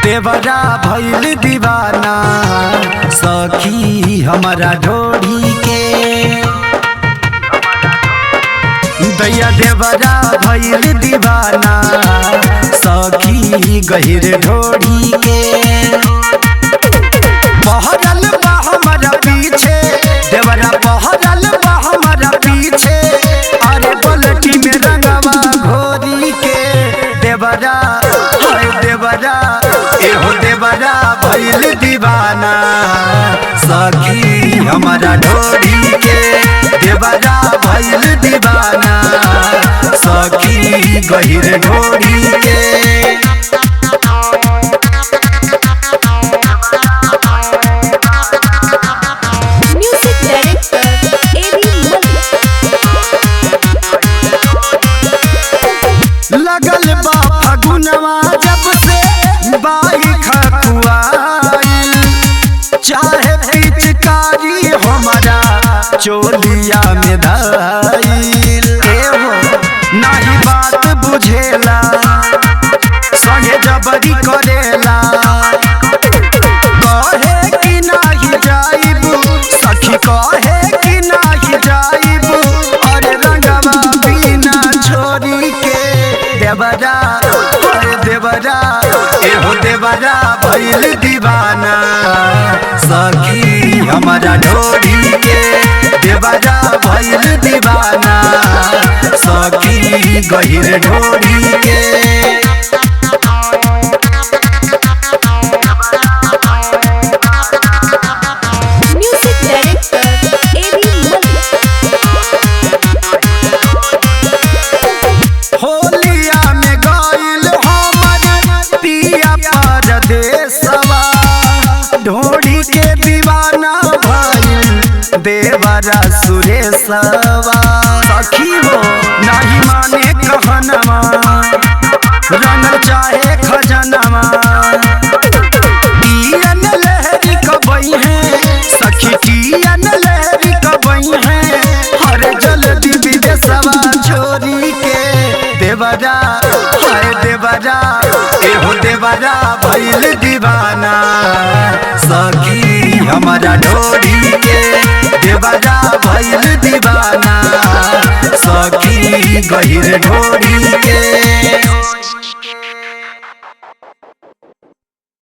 देवरा भइल दीवाना सखी हमारा ढोढ़ी के दैया देवरा भइल दीवाना सखी गहिर ढोढ़ी के बहरल बा हमारा पीछे देवरा बहरल बा हमारा पीछे अरे पलटी में रंगवा घोरी के देवरा देवरा एहो देवरा भइल दीवाना सखी हमारा ढोढ़ी के देवरा भइल दीवाना सखी गहिर ढोढ़ी के लगल बा फगुनवा जब से बाई खकुआइल चाहे पिचकारी हमारा चोलिया में धाइल एहो नहीं बात बुझेला संगे जबरी करेला कहे कि नहीं जाइबू सखी कहे कि नहीं जाइबू अरे रंगवा बिना छोड़ी के देवरा देवरा एहो देवरा भइल दीवाना सखी हमारा ढोढ़ी के देवरा भइल दीवाना सखी गहिर ढोढ़ी के ढोढ़ी के दीवाना भइल देवरा सुरेशवा सखी हो नहीं माने कहनवा रंग चाहे खजनवा टियन लहरी कबई है सखी टियन लहरी कबई है हर जल्दी विदेशवा छोरी के देवरा हाय देवरा एहो देवरा भइल दीवाना सखी हमारा ढोढ़ी के देवरा भइल दीवाना सखी गहिर ढोढ़ी के।